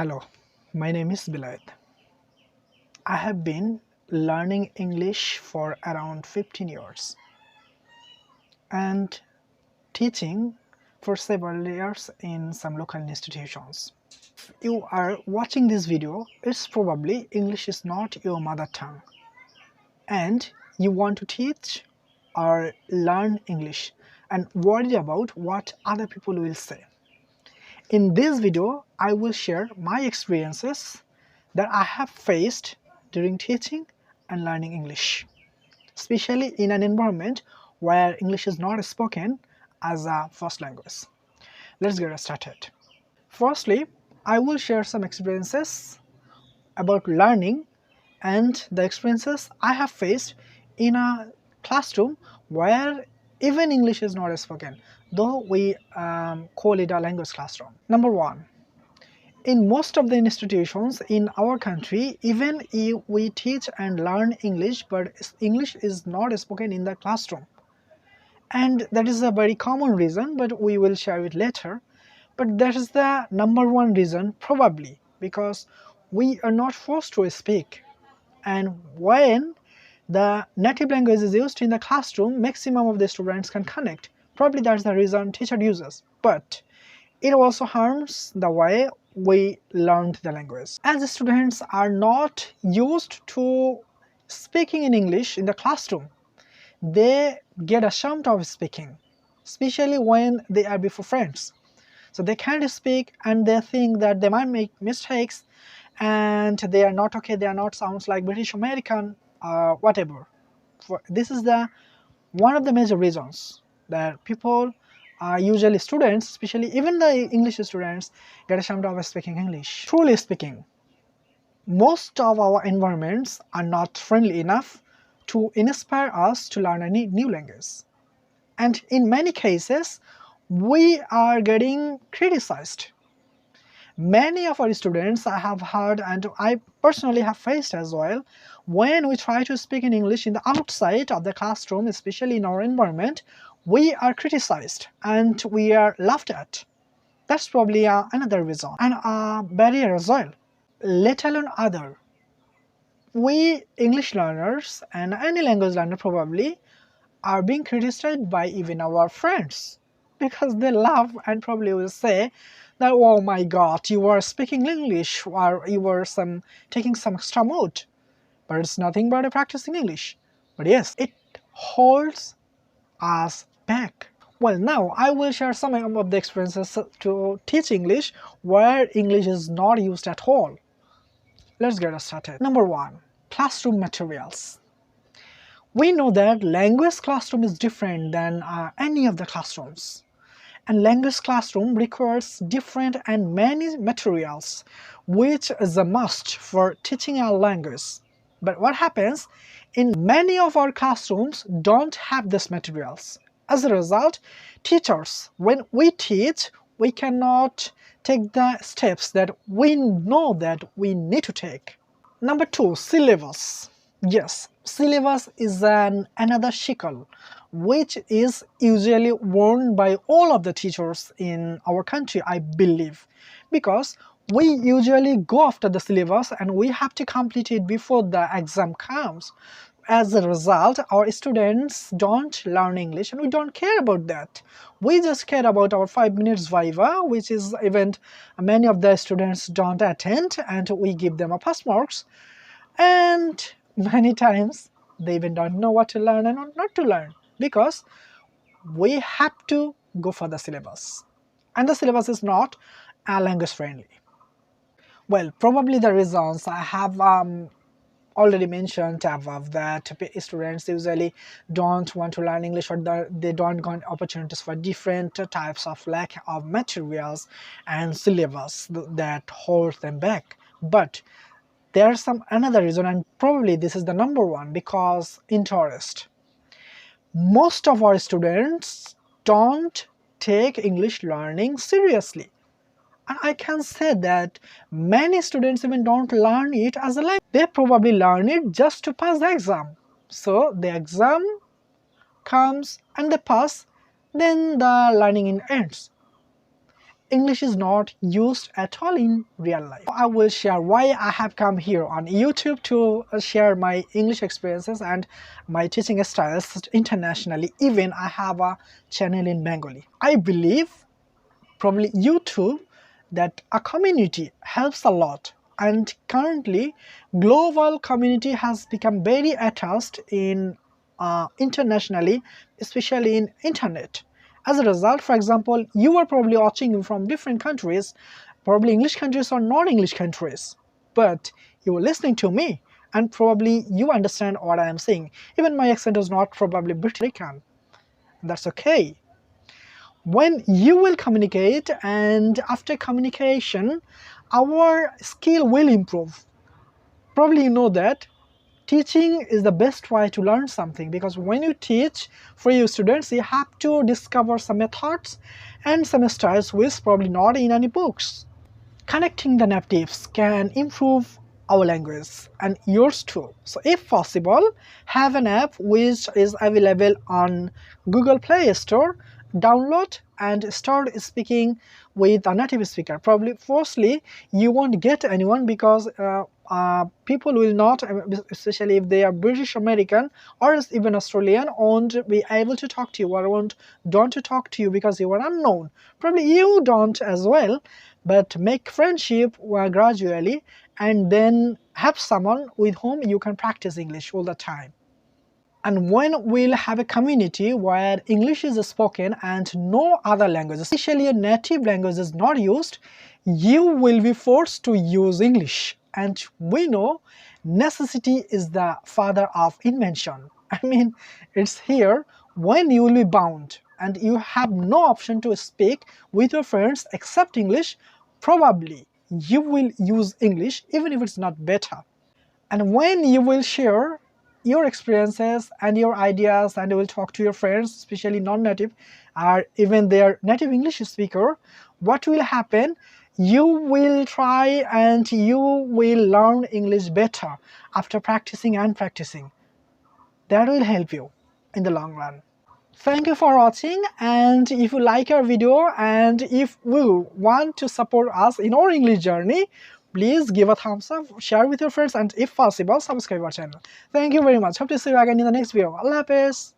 Hello, my name is Belayet. I have been learning English for around 15 years and teaching for several years in some local institutions. If you are watching this video, it's probably English is not your mother tongue and you want to teach or learn English and worry about what other people will say. In this video, I will share my experiences that I have faced during teaching and learning English, especially in an environment where English is not spoken as a first language. Let's get started. Firstly, I will share some experiences about learning and the experiences I have faced in a classroom where even English is not spoken, though we call it a language classroom. Number one, in most of the institutions in our country, even if we teach and learn English, but English is not spoken in the classroom. And that is a very common reason, but we will share it later. But that is the number one reason, probably, because we are not forced to speak. And when the native language is used in the classroom, maximum of the students can connect. Probably that's the reason teacher uses. But it also harms the way we learned the language. As students are not used to speaking in English in the classroom, they get ashamed of speaking, especially when they are before friends. So they can't speak and they think that they might make mistakes and they are not okay, they are not sounds like British American, whatever. This is the one of the major reasons that people usually students, especially even the English students, get ashamed of speaking English. Truly speaking, most of our environments are not friendly enough to inspire us to learn a new language. And in many cases, we are getting criticized. Many of our students I have heard, and I personally have faced as well, when we try to speak in English in the outside of the classroom, especially in our environment, we are criticized and we are laughed at. That's probably another reason and a barrier as well, let alone other. We English learners and any language learner probably are being criticized by even our friends because they laugh and probably will say that, oh my god, you are speaking English or you were taking some extra mode, but it's nothing but a practicing English. But yes, it holds us back. Well, now I will share some of the experiences to teach English where English is not used at all. Let's get started. Number one, classroom materials. We know that language classroom is different than any of the classrooms. And language classroom requires different and many materials, which is a must for teaching our language. But what happens, in many of our classrooms don't have these materials. As a result, teachers, when we teach, we cannot take the steps that we know that we need to take. Number two, syllabus. Yes, syllabus is another shekel which is usually worn by all of the teachers in our country, I believe, because we usually go after the syllabus and we have to complete it before the exam comes. As a result, our students don't learn English and we don't care about that. We just care about our 5 minutes viva, which is event many of the students don't attend, and we give them a pass marks. And many times they even don't know what to learn and what not to learn because we have to go for the syllabus. And the syllabus is not language friendly. Well, probably the reasons I have already mentioned above, that students usually don't want to learn English or they don't get opportunities for different types of lack of materials and syllabus that hold them back. But there's another reason, and probably this is the number one, because interest. Most of our students don't take English learning seriously. And I can say that many students even don't learn it as a language. They probably learn it just to pass the exam. So the exam comes and they pass, then the learning ends. English is not used at all in real life. I will share why I have come here on YouTube to share my English experiences and my teaching styles internationally. Even I have a channel in Bengali. I believe probably YouTube that a community helps a lot, and currently global community has become very attached in internationally, especially in internet. As a result, for example, you are probably watching from different countries, probably English countries or non-English countries, but you are listening to me and probably you understand what I am saying. Even my accent is not probably British American. That's okay. When you will communicate, and after communication our skill will improve. Probably you know that teaching is the best way to learn something, because when you teach for your students you have to discover some methods and some styles which probably not in any books. Connecting the natives can improve our language and yours too. So if possible, have an app which is available on Google Play Store, download and start speaking with a native speaker. Probably firstly you won't get anyone, because people will not, especially if they are British American or even Australian, won't be able to talk to you or won't want to talk to you because you are unknown. Probably you don't as well, but make friendship gradually and then have someone with whom you can practice English all the time. And when we'll have a community where English is spoken and no other language, especially a native language, is not used, you will be forced to use English. And we know necessity is the father of invention. I mean, it's here when you will be bound and you have no option to speak with your friends except English. Probably you will use English even if it's not better. And when you will share your experiences and your ideas and you will talk to your friends, especially non-native or even their native English speaker, what will happen? You will try and you will learn English better after practicing and practicing. That will help you in the long run. Thank you for watching, and if you like our video and if you want to support us in our English journey, please give a thumbs up, share with your friends, and if possible subscribe our channel. Thank you very much. Hope to see you again in the next video. Allah Hafiz.